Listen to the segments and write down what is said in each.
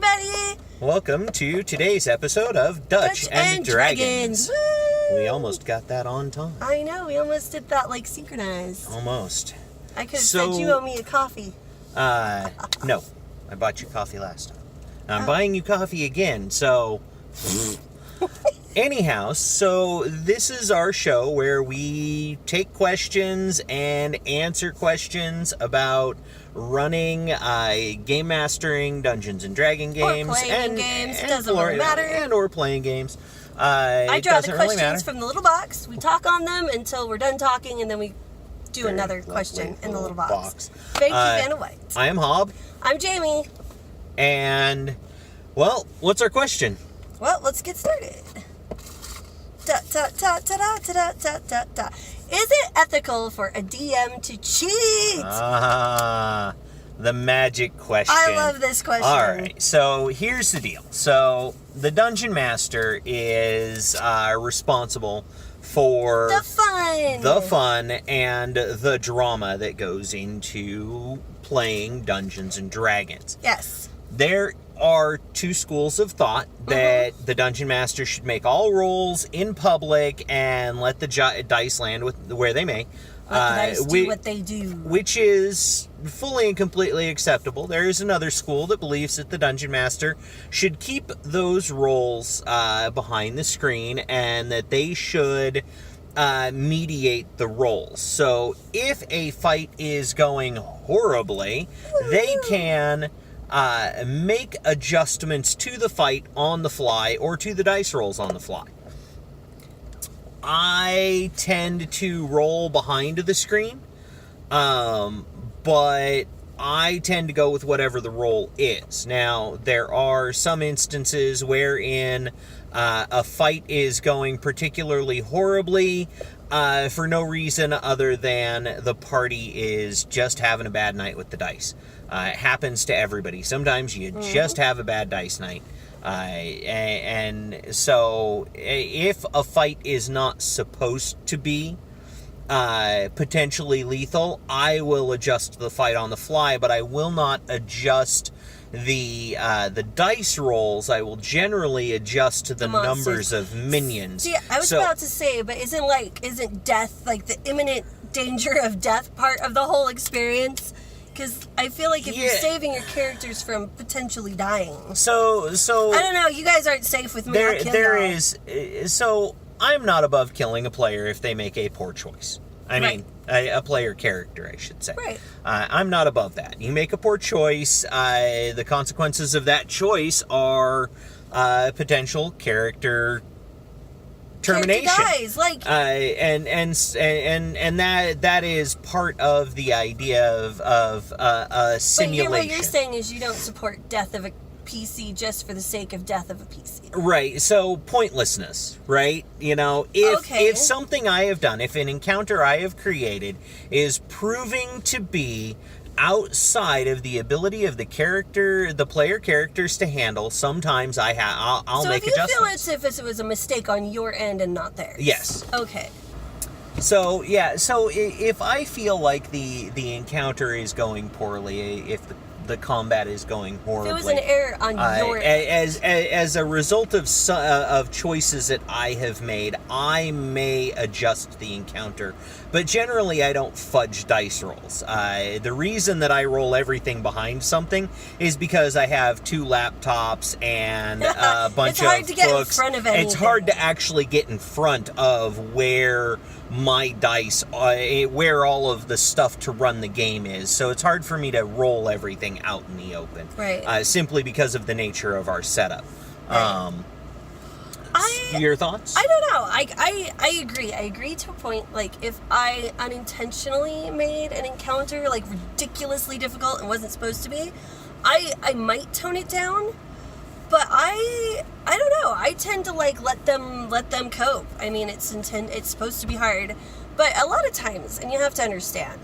everybody! Welcome to today's episode of Dutch and Dragons. Woo! We almost got that on time. I know, we almost did that like synchronized. Almost. I could have said you owe me a coffee. No. I bought you coffee last time. I'm buying you coffee again, so... Anyhow, so this is our show where we take questions and answer questions about running, game mastering Dungeons and Dragon games. Or playing games, doesn't really matter. And or playing games. I draw the questions from the little box. We talk on them until we're done talking, and then we do another question in the little box. Thank you, Vanna White. I am Hob. I'm Jamie. And, well, what's our question? Well, let's get started. Is it ethical for a DM to cheat? The magic question. I love this question. All right, so here's the deal. So the Dungeon Master is responsible for the fun and the drama that goes into playing Dungeons and Dragons. Yes. There are two schools of thought that the Dungeon Master should make all rolls in public and let the dice land where they may. Let the dice do what they do. Which is fully and completely acceptable. There is another school that believes that the Dungeon Master should keep those rolls behind the screen and that they should mediate the rolls. So if a fight is going horribly, they can... make adjustments to the fight on the fly or to the dice rolls on the fly. I tend to roll behind the screen, but I tend to go with whatever the roll is. Now, there are some instances wherein a fight is going particularly horribly for no reason other than the party is just having a bad night with the dice. It happens to everybody. Sometimes you just have a bad dice night. And so if a fight is not supposed to be potentially lethal, I will adjust the fight on the fly, but I will not adjust the dice rolls. I will generally adjust to the numbers of minions. See, I was about to say, but isn't death, like the imminent danger of death, part of the whole experience? Because I feel like if you're saving your characters from potentially dying. So I don't know. You guys aren't safe with me. So I'm not above killing a player if they make a poor choice. I mean, a player character, I should say. Right. I'm not above that. You make a poor choice. The consequences of that choice are potential character termination. Dies, and that is part of the idea of a simulation. But what you're saying is you don't support death of a PC just for the sake of death of a PC. Right. So pointlessness, right? You know, if something I have done, if an encounter I have created is proving to be outside of the ability of the player characters to handle, sometimes I'll make adjustments. So if you feel as if it was a mistake on your end and not theirs. Yes. Okay. So if I feel like the encounter is going poorly, if the combat is going horribly, if it was an error on your end, as a result of choices that I have made, I may adjust the encounter. But generally, I don't fudge dice rolls. The reason that I roll everything behind something is because I have 2 laptops and a bunch of books. It's hard to get in front of anything. It's hard to actually get in front of where my dice, where all of the stuff to run the game is. So it's hard for me to roll everything out in the open. Right. Simply because of the nature of our setup. Right. Your thoughts? I don't know. I agree. I agree to a point. Like, if I unintentionally made an encounter, like, ridiculously difficult and wasn't supposed to be, I might tone it down. But I don't know. I tend to, like, let them cope. I mean, it's supposed to be hard. But a lot of times, and you have to understand,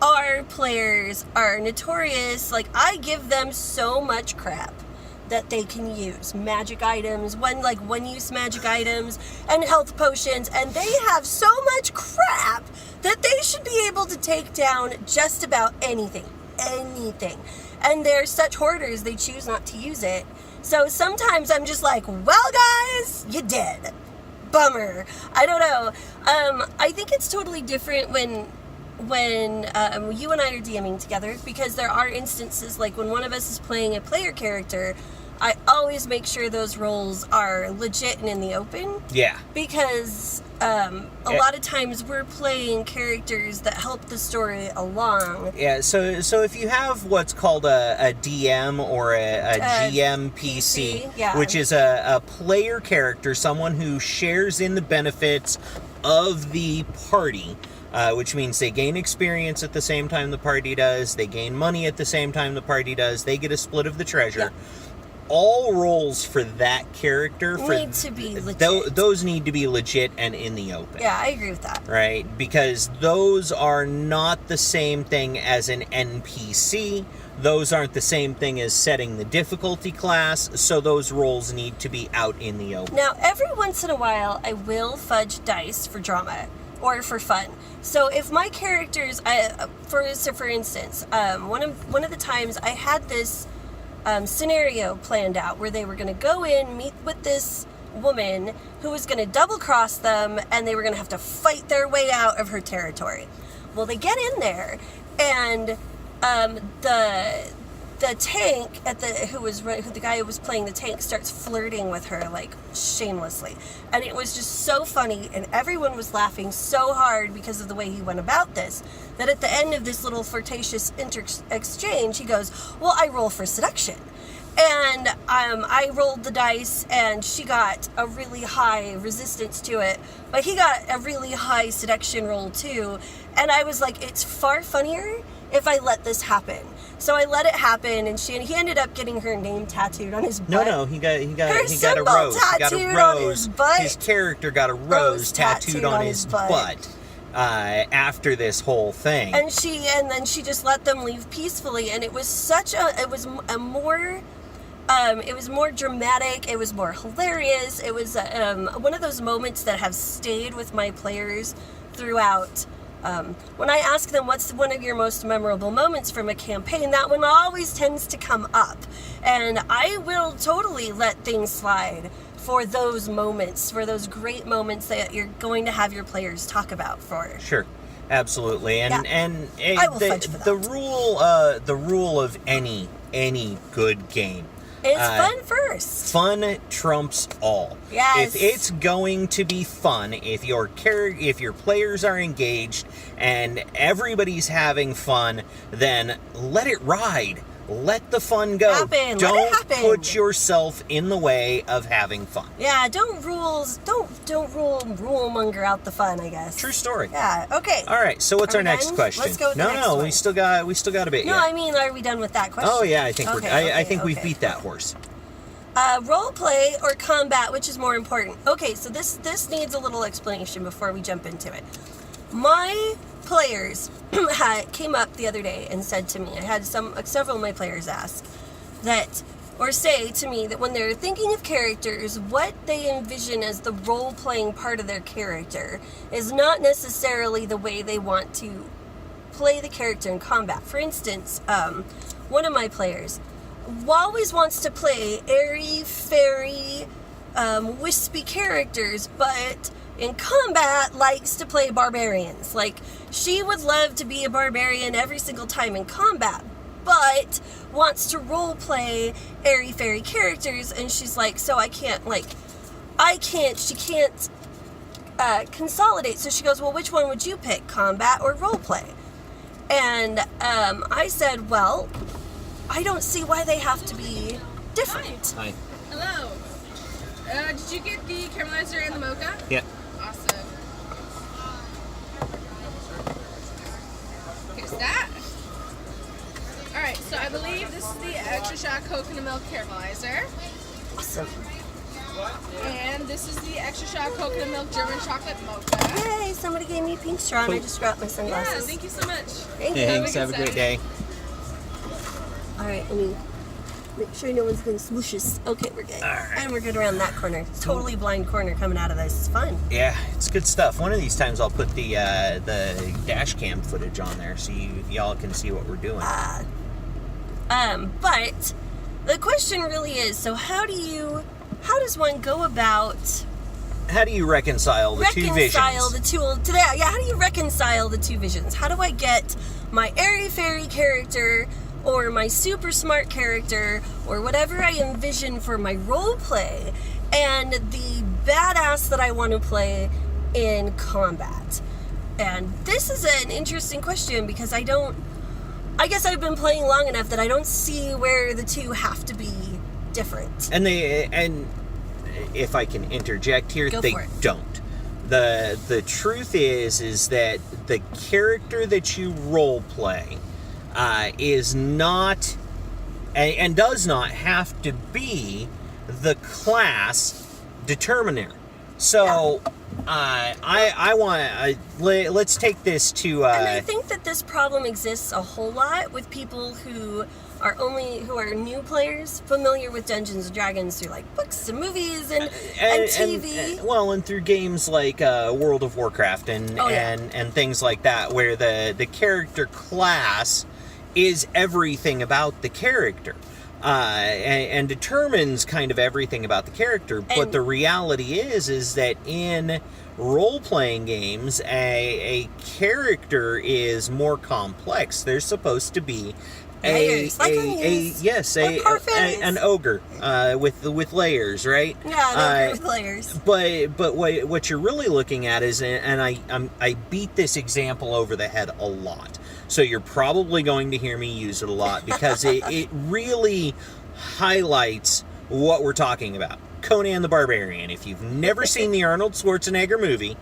our players are notorious. Like, I give them so much crap that they can use magic items, one-use magic items, and health potions, and they have so much crap that they should be able to take down just about anything. And they're such hoarders, they choose not to use it. So sometimes I'm just like, well, guys, you did. Bummer. I don't know. I think it's totally different when you and I are DMing together, because there are instances like when one of us is playing a player character, I always make sure those roles are legit and in the open. Yeah. Because a lot of times we're playing characters that help the story along. Yeah, so if you have what's called a DM or a GM PC, yeah. which is a player character, someone who shares in the benefits of the party, which means they gain experience at the same time the party does, they gain money at the same time the party does, they get a split of the treasure. Yeah. All roles for that character need to be legit. Those need to be legit and in the open. Yeah, I agree with that. Right? Because those are not the same thing as an NPC. Those aren't the same thing as setting the difficulty class, so those roles need to be out in the open. Now, every once in a while, I will fudge dice for drama or for fun. So if my characters, for instance, one of the times I had this scenario planned out where they were going to go in, meet with this woman who was going to double cross them, and they were going to have to fight their way out of her territory. Well, they get in there, and the tank the guy who was playing the tank starts flirting with her like shamelessly, and it was just so funny, and everyone was laughing so hard because of the way he went about this, that at the end of this little flirtatious exchange, he goes, well, I roll for seduction. And I rolled the dice, and she got a really high resistance to it, but he got a really high seduction roll too. And I was like, it's far funnier if I let this happen. So I let it happen, and he ended up getting her name tattooed on his butt. No, he got a rose. He got a rose. On his butt. His character got a rose tattooed on his butt. After this whole thing. And then she just let them leave peacefully, and it was more dramatic, it was more hilarious, it was one of those moments that have stayed with my players throughout. When I ask them what's one of your most memorable moments from a campaign, that one always tends to come up, and I will totally let things slide for those moments, for those great moments that you're going to have your players talk about for. Sure. Absolutely. And yeah. and I will fudge for that. The rule of any good game, it's fun first. Fun trumps all. Yes. If it's going to be fun, if your players are engaged and everybody's having fun, then let it ride. Let the fun go. Don't put yourself in the way of having fun. Yeah, don't rule monger out the fun, I guess. True story. Yeah, okay. All right, so what's our next question? Let's go with the next one. we still got a bit. No, I mean, are we done with that question? Oh yeah, I think I think we've beat that horse. Role play or combat, which is more important? Okay, so this needs a little explanation before we jump into it. My players came up the other day and said to me, I had several of my players ask that, or say to me that when they're thinking of characters, what they envision as the role-playing part of their character is not necessarily the way they want to play the character in combat. For instance, one of my players always wants to play airy, fairy, wispy characters, but in combat likes to play barbarians. Like, she would love to be a barbarian every single time in combat, but wants to role play airy fairy characters, and she's like, so she can't consolidate. So she goes, well, which one would you pick, combat or role play? And I said, well, I don't see why they have to be different. Hi. Hello. Did you get the caramelizer and the mocha? Yeah. Awesome. Here's that. Alright, so I believe this is the extra shot coconut milk caramelizer. Awesome. And this is the extra shot coconut milk German chocolate mocha. Yay, somebody gave me a pink straw and I just dropped my Yeah, sunglasses. thank you so much. Thanks. Have a great day. Alright, let me make sure no one's going to smoosh us. Okay, we're good. All right. And we're good around that corner. Totally blind corner coming out of this. It's fun. Yeah, it's good stuff. One of these times I'll put the dash cam footage on there so y'all can see what we're doing. But the question really is, so how does one go about How do you reconcile the two visions? how do you reconcile the two visions? How do I get my airy-fairy character or my super smart character or whatever I envision for my role play and the badass that I want to play in combat? And this is an interesting question because I guess I've been playing long enough that I don't see where the two have to be different. And if I can interject here, Go they for it. don't. The truth is that the character that you role play is not and does not have to be the class determiner. So let's take this to. And I think that this problem exists a whole lot with people who are new players, familiar with Dungeons and Dragons through like books and movies and TV. And through games like World of Warcraft and things like that, where the character class is everything about the character. And determines kind of everything about the character. But the reality is that in role-playing games, a character is more complex. There's supposed to be an ogre with layers, right? Yeah, an ogre with layers. But what you're really looking at is, and I beat this example over the head a lot. So you're probably going to hear me use it a lot because it really highlights what we're talking about. Conan the Barbarian. If you've never seen the Arnold Schwarzenegger movie,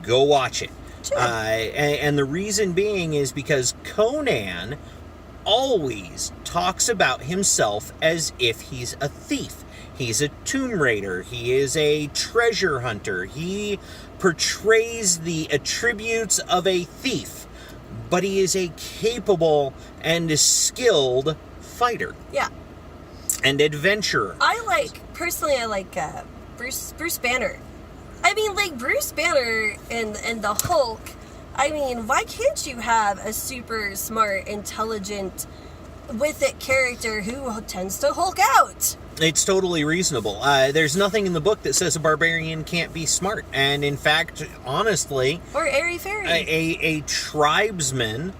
go watch it. Sure. And the reason being is because Conan always talks about himself as if he's a thief. He's a tomb raider. He is a treasure hunter. He portrays the attributes of a thief. But he is a capable and skilled fighter. Yeah. And adventurer. I like Bruce Banner. I mean, like, Bruce Banner and the Hulk, I mean, why can't you have a super smart, intelligent, with it character who tends to Hulk out? It's totally reasonable. There's nothing in the book that says a barbarian can't be smart. And in fact, honestly... Or airy-fairy. A tribesman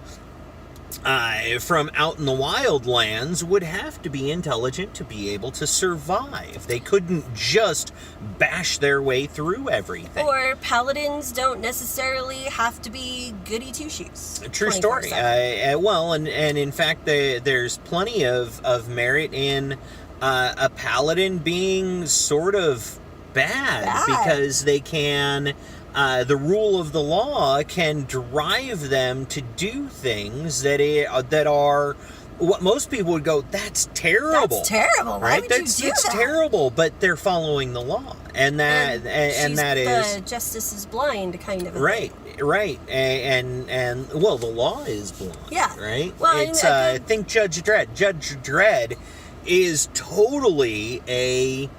from out in the wildlands would have to be intelligent to be able to survive. They couldn't just bash their way through everything. Or paladins don't necessarily have to be goody two-shoes. True story. And in fact, there's plenty of merit in a paladin being sort of bad. Because they can... the rule of the law can drive them to do things that are what most people would go, that's terrible. That's terrible. Why would you do that? That's terrible, but they're following the law, and that is the justice is blind kind of a right, thing. right, and well, the law is blind. Yeah, right. Well, it's think Judge Dredd. Judge Dredd is totally a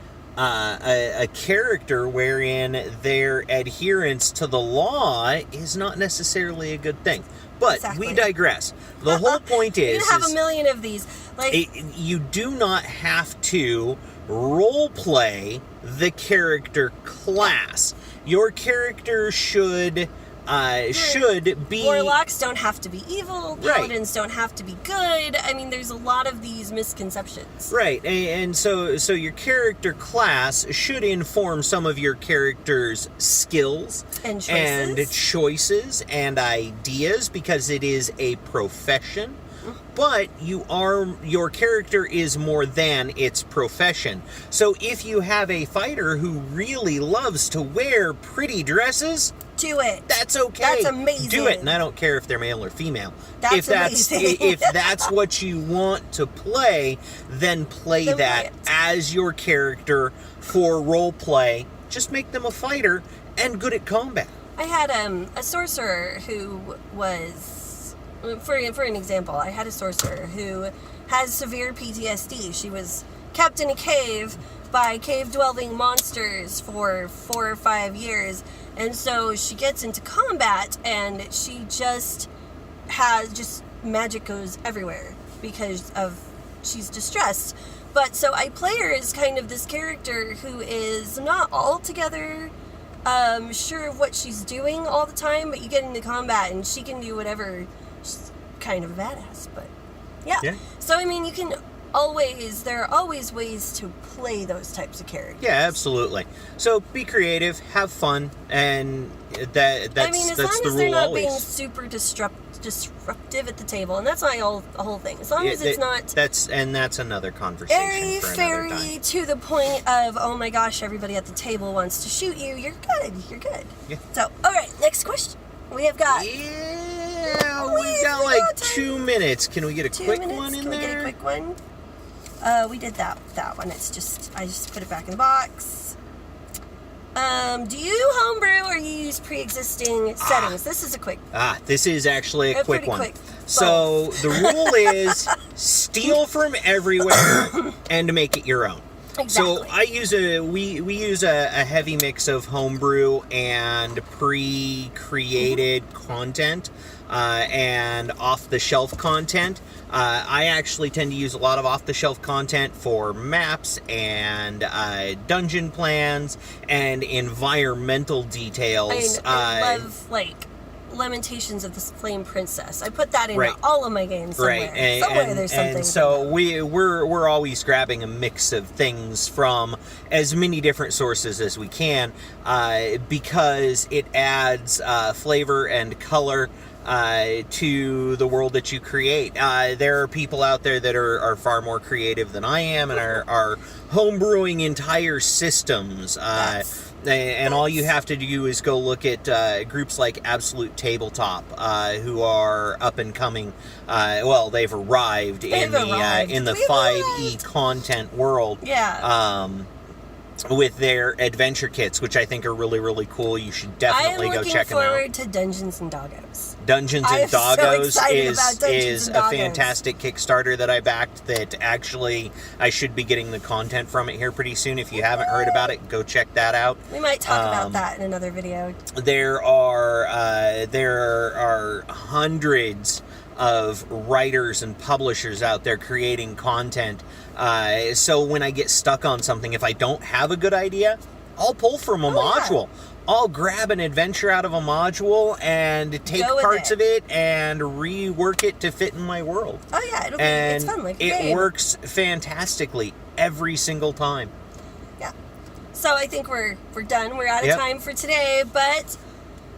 character wherein their adherence to the law is not necessarily a good thing. But exactly. We digress. The whole point is... You have a million of these. You do not have to role play the character class. Your character should be... Warlocks don't have to be evil. Paladins right. don't have to be good. I mean, there's a lot of these misconceptions. Right, and so your character class should inform some of your character's skills and choices and ideas, because it is a profession. But your character is more than its profession. So if you have a fighter who really loves to wear pretty dresses, do it. That's okay. That's amazing. Do it, and I don't care if they're male or female. That's amazing. If that's what you want to play, then play that as your character for role play. Just make them a fighter and good at combat. I had a sorcerer who was... For an example, I had a sorcerer who has severe PTSD. She was kept in a cave by cave-dwelling monsters for 4 or 5 years, and so she gets into combat, and she magic goes everywhere because of she's distressed. But so I play her as kind of this character who is not altogether sure of what she's doing all the time, but you get into combat and she can do whatever. She's kind of a badass, but yeah. So I mean, there are always ways to play those types of characters. Yeah, absolutely. So be creative, have fun, and that's I mean, as long the as rule they're not always. being super disruptive at the table, and that's my the whole thing. As long as it's not that's another conversation for another time. very to the point of, oh my gosh, everybody at the table wants to shoot you. You're good. Yeah. So, all right, next question. We have got. Yeah, we got like 2 minutes. Can we get a quick one in Can there? we get a quick one? We did that one. I just put it back in the box. Do you homebrew or you use pre-existing settings? This is a quick. This is actually a quick pretty one. quick. So the rule is steal from everywhere and make it your own. Exactly. So we use a heavy mix of homebrew and pre-created content and off-the-shelf content. I actually tend to use a lot of off-the-shelf content for maps and dungeon plans and environmental details. I love Lamentations of the Flame Princess. I put that in all of my games somewhere. Right, somewhere there's something. And so we're always grabbing a mix of things from as many different sources as we can, because it adds flavor and color to the world that you create. There are people out there that are far more creative than I am and are homebrewing entire systems. And all you have to do is go look at groups like Absolute Tabletop, who are up and coming. They've arrived in the 5e content world. Yeah. With their adventure kits, which I think are really, really cool. You should definitely go check them out. I am looking forward to Dungeons and Doggos. Dungeons and Doggos is and a Doggos. fantastic Kickstarter that I backed that actually I should be getting the content from it here pretty soon. If you haven't heard about it, go check that out. We might talk about that in another video. There are hundreds of writers and publishers out there creating content. So when I get stuck on something, if I don't have a good idea, I'll pull from a module. Yeah. I'll grab an adventure out of a module and take parts of it and rework it to fit in my world. Oh yeah, it's fun. Like it works fantastically every single time. Yeah. So I think we're done. We're out of time for today, but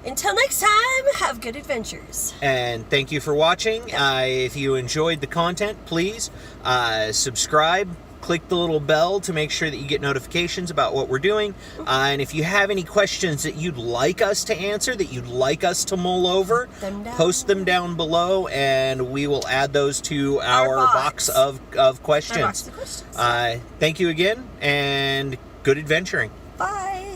until next time, have good adventures. And thank you for watching. If you enjoyed the content, please subscribe. Click the little bell to make sure that you get notifications about what we're doing. And if you have any questions that you'd like us to answer, that you'd like us to mull over, post them down below, and we will add those to our box of questions. Our box of questions. Thank you again, and good adventuring. Bye.